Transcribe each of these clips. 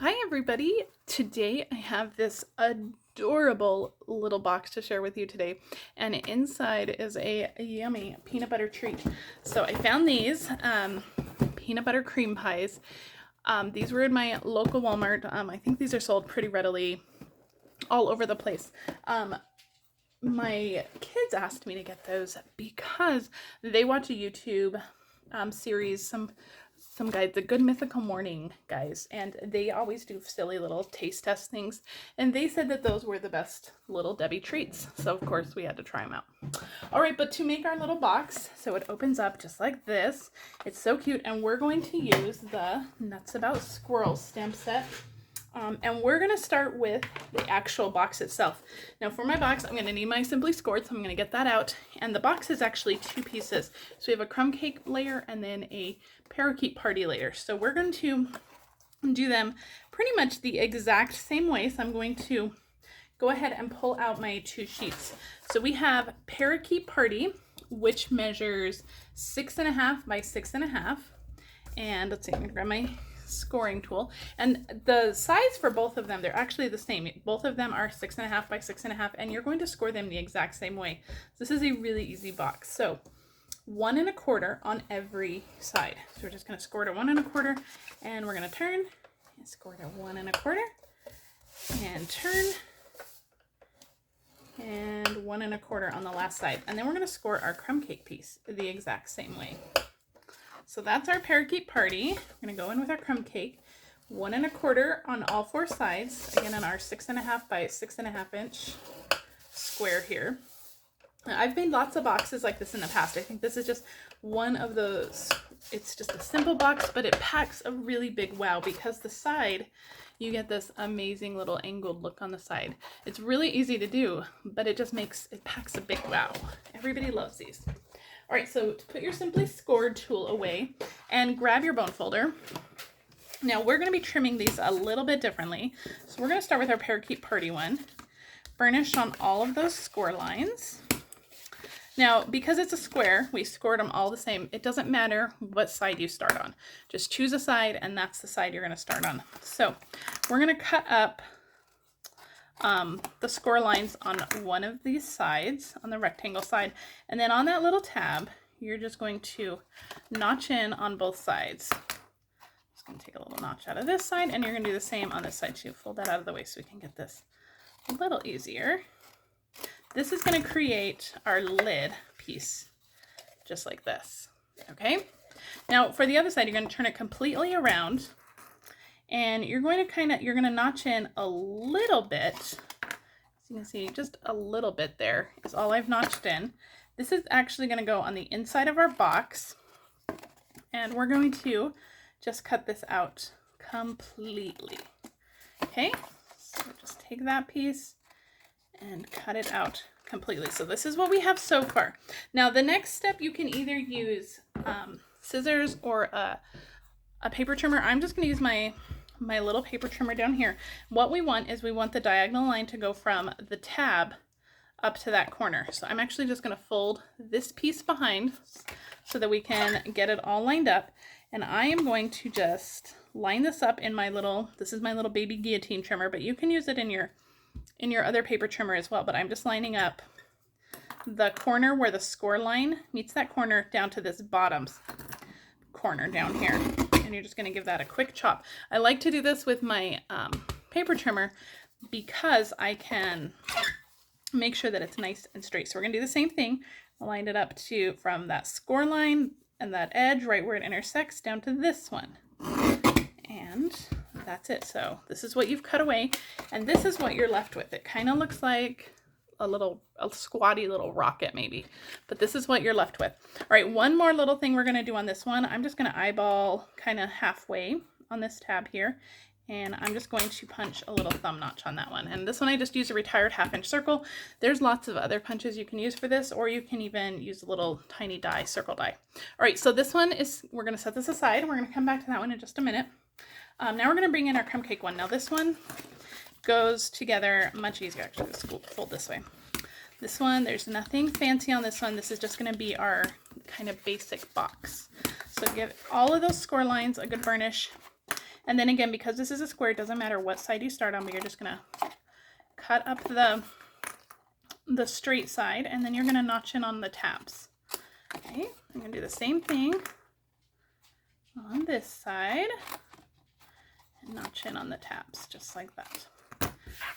Hi everybody! Today I have this adorable little box to share with you today, and inside is a yummy peanut butter treat. So I found these peanut butter cream pies. These were in my local Walmart. I think these are sold pretty readily all over the place. My kids asked me to get those because they watch a YouTube series, some guys, the Good Mythical Morning guys, and they always do silly little taste test things, and they said that those were the best little Debbie treats, so of course we had to try them out. All right, but to make our little box, so it opens up just like this. It's so cute, and we're going to use the Nuts About Squirrels stamp set. And we're going to start with the actual box itself. Now for my box, I'm going to need my Simply Scored, so I'm going to get that out. And the box is actually two pieces. So we have a Crumb Cake layer and then a Parakeet Party layer. So we're going to do them pretty much the exact same way. So I'm going to go ahead and pull out my two sheets. So we have Parakeet Party, which measures 6.5 by 6.5. And let's see, I'm going to grab my scoring tool, and the size for both of them, they're actually the same. Both of them are 6.5 by 6.5, and you're going to score them the exact same way. This is a really easy box. So 1 1/4 on every side. So we're just going to score to 1 1/4, and we're going to turn and score to 1 1/4 and turn and 1 1/4 on the last side, and then we're going to score our crumb cake piece the exact same way. So that's our Parakeet Party. We're going to go in with our crumb cake. 1 1/4 on all four sides. Again, on our 6.5 by 6.5 inch square here. Now, I've made lots of boxes like this in the past. I think this is just one of those. It's just a simple box, but it packs a really big wow, because the side, you get this amazing little angled look on the side. It's really easy to do, but it packs a big wow. Everybody loves these. All right, so to put your Simply Scored tool away and grab your bone folder. Now we're going to be trimming these a little bit differently. So we're going to start with our Parakeet Party one. Burnish on all of those score lines. Now, because it's a square, we scored them all the same. It doesn't matter what side you start on. Just choose a side, and that's the side you're going to start on. So we're going to cut up the score lines on one of these sides, on the rectangle side, and then on that little tab, you're just going to notch in on both sides. Just going to take a little notch out of this side, and you're going to do the same on this side too. Fold that out of the way so we can get this a little easier. This is going to create our lid piece, just like this. Okay? Now for the other side, you're going to turn it completely around. And you're going to notch in a little bit. As you can see, just a little bit there is all I've notched in. This is actually going to go on the inside of our box. And we're going to just cut this out completely. Okay, so just take that piece and cut it out completely. So this is what we have so far. Now the next step, you can either use scissors or a paper trimmer. I'm just going to use my little paper trimmer down here. What we want is we want the diagonal line to go from the tab up to that corner. So I'm actually just going to fold this piece behind so that we can get it all lined up. And I am going to just line this up in this is my little baby guillotine trimmer, but you can use it in your other paper trimmer as well. But I'm just lining up the corner where the score line meets that corner down to this bottom corner down here. And you're just going to give that a quick chop. I like to do this with my paper trimmer because I can make sure that it's nice and straight. So we're going to do the same thing. I'll line it up from that score line and that edge right where it intersects down to this one. And that's it. So this is what you've cut away, and this is what you're left with. It kind of looks like a squatty little rocket maybe, but this is what you're left with. All right, one more little thing we're going to do on this one. I'm just going to eyeball kind of halfway on this tab here, and I'm just going to punch a little thumb notch on that one. And this one I just use a retired 1/2-inch circle. There's lots of other punches you can use for this, or you can even use a little tiny die, circle die. All right, so this one we're going to set this aside, and we're going to come back to that one in just a minute. Now we're going to bring in our crumb cake one. Now this one goes together much easier. Actually, let's fold this way. This one, there's nothing fancy on this one. This is just going to be our kind of basic box. So give all of those score lines a good burnish, And then again, because this is a square, it doesn't matter what side you start on, but you're just gonna cut up the straight side, and then you're gonna notch in on the tabs. Okay, I'm gonna do the same thing on this side and notch in on the tabs, just like that.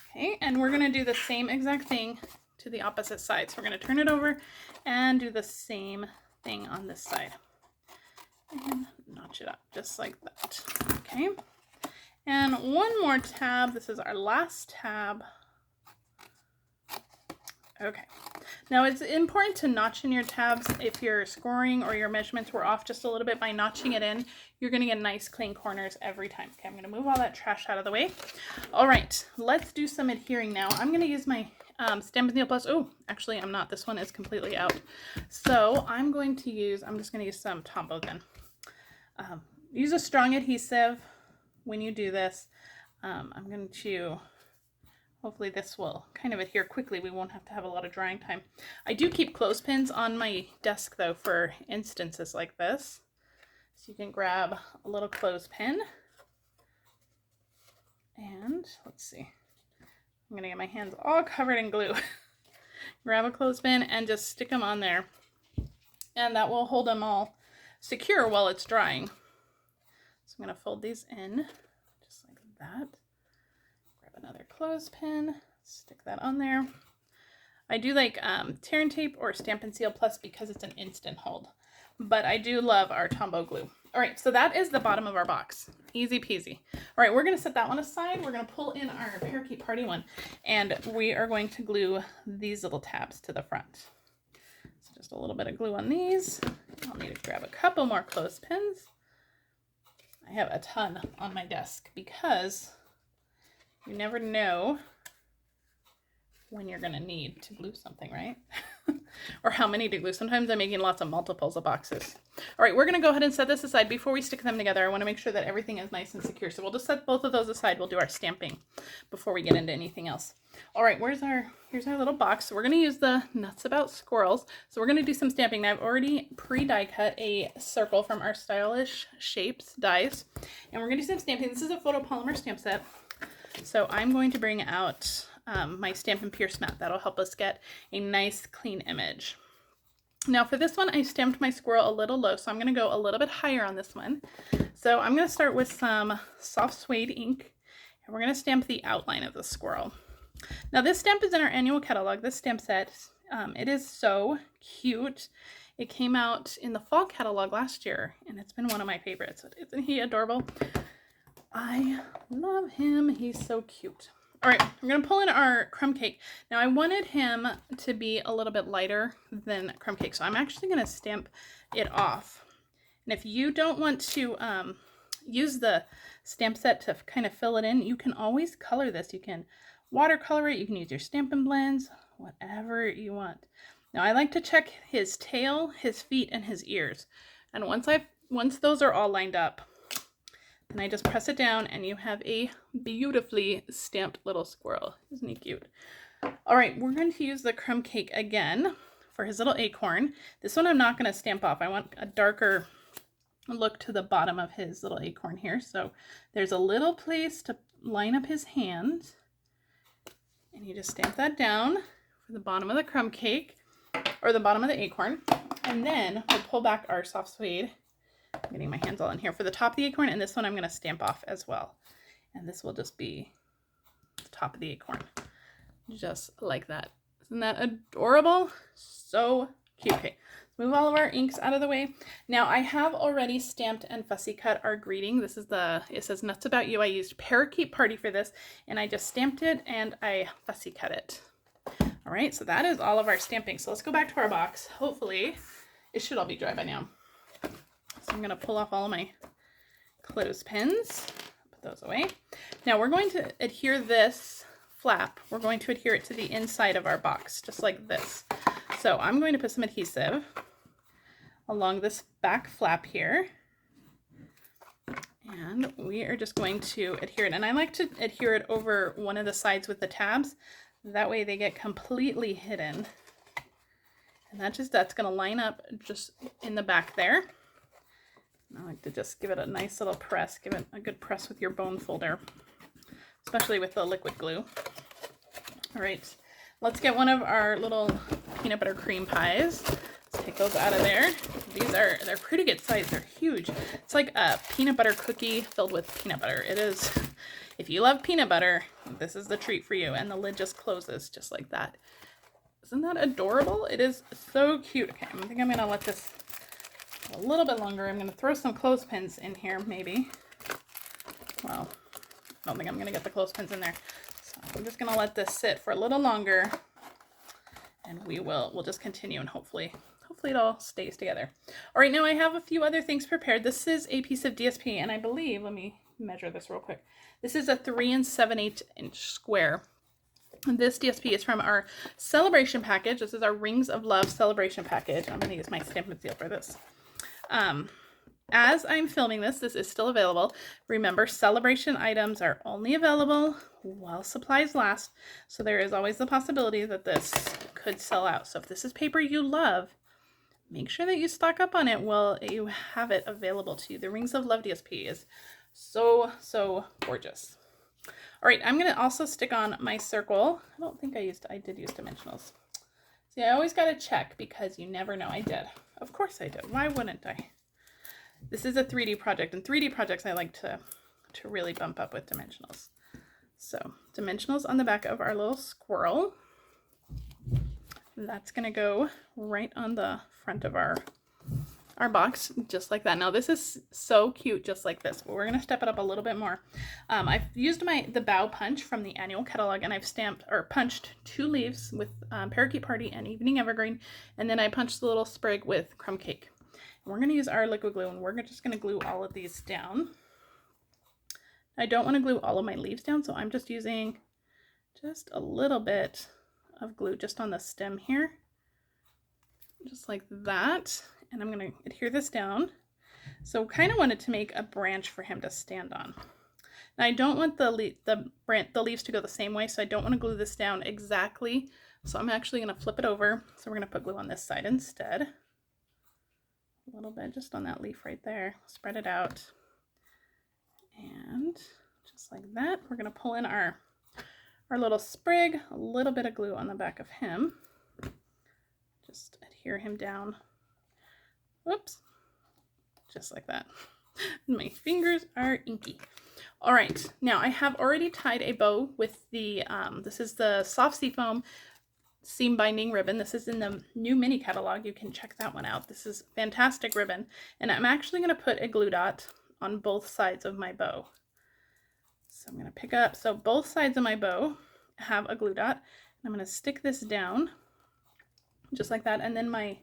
Okay, and we're gonna do the same exact thing to the opposite side. So we're gonna turn it over and do the same thing on this side. And notch it up just like that. Okay, and one more tab. This is our last tab. Okay, now it's important to notch in your tabs. If your scoring or your measurements were off just a little bit, by notching it in, you're gonna get nice clean corners every time. Okay, I'm gonna move all that trash out of the way. All right, let's do some adhering now. I'm gonna use my Stampin' Up Plus. Oh, actually I'm not. This one is completely out. So I'm just gonna use some Tombow then. Use a strong adhesive when you do this. I'm going to, hopefully this will kind of adhere quickly. We won't have to have a lot of drying time. I do keep clothespins on my desk though for instances like this. So you can grab a little clothespin and let's see. I'm going to get my hands all covered in glue. Grab a clothespin and just stick them on there. And that will hold them all secure while it's drying. So I'm going to fold these in just like that. Grab another clothespin, stick that on there. I do like tear and tape or Stampin' Seal Plus because it's an instant hold. But I do love our Tombow glue. All right, so that is the bottom of our box. Easy peasy. All right, we're going to set that one aside. We're going to pull in our Parakeet Party one, and we are going to glue these little tabs to the front. So just a little bit of glue on these. I'll need to grab a couple more clothespins. I have a ton on my desk because you never know when you're going to need to glue something, right? Or how many to glue. Sometimes I'm making lots of multiples of boxes. All right, we're going to go ahead and set this aside. Before we stick them together, I want to make sure that everything is nice and secure. So we'll just set both of those aside. We'll do our stamping before we get into anything else. All right, here's our little box. So we're going to use the Nuts About Squirrels. So we're going to do some stamping. Now I've already pre-die cut a circle from our Stylish Shapes dies. And we're going to do some stamping. This is a photopolymer stamp set. So I'm going to bring out my Stampin' Pierce mat. That'll help us get a nice clean image. Now for this one, I stamped my squirrel a little low, so I'm going to go a little bit higher on this one. So I'm going to start with some soft suede ink, and we're going to stamp the outline of the squirrel. Now this stamp is in our annual catalog, this stamp set. It is so cute. It came out in the fall catalog last year, and it's been one of my favorites. Isn't he adorable? I love him. He's so cute. All right, we're going to pull in our Crumb Cake. Now, I wanted him to be a little bit lighter than Crumb Cake, so I'm actually going to stamp it off. And if you don't want to use the stamp set to kind of fill it in, you can always color this. You can watercolor it. You can use your Stampin' Blends, whatever you want. Now, I like to check his tail, his feet, and his ears. And once those are all lined up, and I just press it down and you have a beautifully stamped little squirrel. Isn't he cute? All right, we're going to use the Crumb Cake again for his little acorn. This one I'm not going to stamp off. I want a darker look to the bottom of his little acorn here. So there's a little place to line up his hand. And you just stamp that down for the bottom of the Crumb Cake, or the bottom of the acorn. And then we'll pull back our soft suede. I'm getting my hands all in here for the top of the acorn, and this one I'm going to stamp off as well. And this will just be the top of the acorn, just like that. Isn't that adorable? So cute. Okay, let's move all of our inks out of the way. Now I have already stamped and fussy cut our greeting. This is it says Nuts About You. I used Parakeet Party for this, and I just stamped it and I fussy cut it. All right, so that is all of our stamping. So let's go back to our box. Hopefully it should all be dry by now. So I'm going to pull off all of my clothespins, put those away. Now we're going to adhere this flap. We're going to adhere it to the inside of our box, just like this. So I'm going to put some adhesive along this back flap here. And we are just going to adhere it. And I like to adhere it over one of the sides with the tabs. That way they get completely hidden. And that's going to line up just in the back there. I like to just give it a nice little press. Give it a good press with your bone folder, especially with the liquid glue. All right, let's get one of our little peanut butter cream pies. Let's take those out of there. They're pretty good size. They're huge. It's like a peanut butter cookie filled with peanut butter. It is. If you love peanut butter, this is the treat for you. And the lid just closes just like that. Isn't that adorable? It is so cute. Okay, I think I'm gonna let this a little bit longer. I'm gonna throw some clothespins in here, maybe. Well, I don't think I'm gonna get the clothespins in there. So I'm just gonna let this sit for a little longer, and we'll just continue, and hopefully it all stays together. All right, now I have a few other things prepared. This is a piece of DSP, and I believe, let me measure this real quick. This is a 3 7/8 inch square. And this DSP is from our Sale-a-Bration package. This is our Rings of Love Sale-a-Bration package. I'm going to use my Stampin' Seal for this. As I'm filming this is still available. Remember, Sale-a-Bration items are only available while supplies last. So there is always the possibility that this could sell out. So if this is paper you love, make sure that you stock up on it while you have it available to you. The Rings of Love DSP is so, so gorgeous. All right, I'm going to also stick on my circle. I don't think I did use dimensionals. See, I always got to check because you never know. I did. Of course I did. Why wouldn't I? This is a 3D project, and 3D projects I like to really bump up with dimensionals. So dimensionals on the back of our little squirrel. That's going to go right on the front of our box, just like that. Now this is so cute, just like this, but we're going to step it up a little bit more. I've used the bow punch from the annual catalog, and I've stamped or punched 2 leaves with Parakeet Party and Evening Evergreen, and then I punched the little sprig with Crumb Cake. And we're going to use our liquid glue, and we're just going to glue all of these down. I don't want to glue all of my leaves down, so I'm just using just a little bit of glue just on the stem here, just like that. And I'm going to adhere this down. So kind of wanted to make a branch for him to stand on. Now I don't want the leaves to go the same way, so I don't want to glue this down exactly. So I'm actually going to flip it over. So we're going to put glue on this side instead. A little bit just on that leaf right there. Spread it out. And just like that, we're going to pull in our little sprig, a little bit of glue on the back of him. Just adhere him down. Whoops. Just like that. My fingers are inky. All right, now I have already tied a bow with the, this is the Soft Seafoam Seam Binding Ribbon. This is in the new mini catalog. You can check that one out. This is fantastic ribbon. And I'm actually going to put a glue dot on both sides of my bow. So I'm going to pick up, so both sides of my bow have a glue dot. And I'm going to stick this down just like that. And then my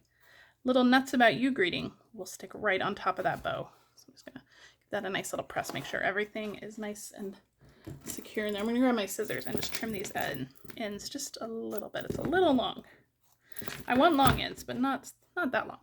little Nuts About You greeting will stick right on top of that bow. So I'm just going to give that a nice little press, make sure everything is nice and secure in there. I'm going to grab my scissors and just trim these ends just a little bit. It's a little long. I want long ends, but not that long.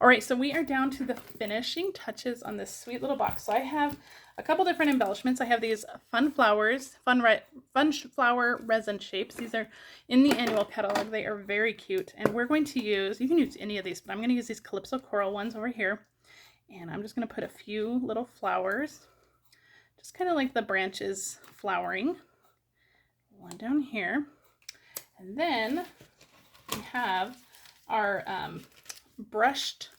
All right, so we are down to the finishing touches on this sweet little box. So I have a couple different embellishments. I have these fun flowers, fun flower resin shapes. These are in the annual catalog. They are very cute. And we're going to use, you can use any of these, but I'm going to use these Calypso Coral ones over here. And I'm just going to put a few little flowers, just kind of like the branches flowering. One down here. And then we have our brushed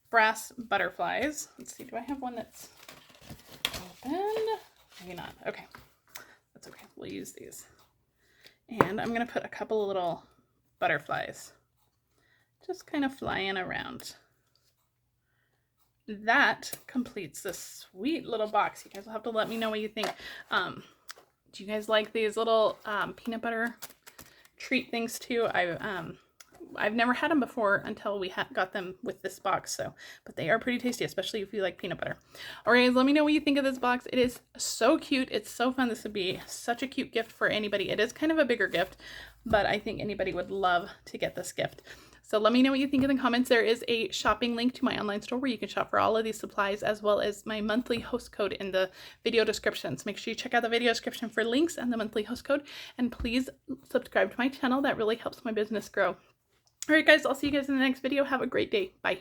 brass butterflies. Let's see, do I have one that's open? Maybe not. Okay, that's okay. We'll use these. And I'm going to put a couple of little butterflies just kind of flying around. That completes this sweet little box. You guys will have to let me know what you think. Do you guys like these little peanut butter treat things too? I've never had them before until we got them with this box, but they are pretty tasty, especially if you like peanut butter. All right, let me know what you think of this box. It is so cute. It's so fun. This would be such a cute gift for anybody. It is kind of a bigger gift, but I think anybody would love to get this gift. So let me know what you think in the comments. There is a shopping link to my online store where you can shop for all of these supplies, as well as my monthly host code in the video descriptions. Make sure you check out the video description for links and the monthly host code, and please subscribe to my channel. That really helps my business grow. All right, guys, I'll see you guys in the next video. Have a great day. Bye.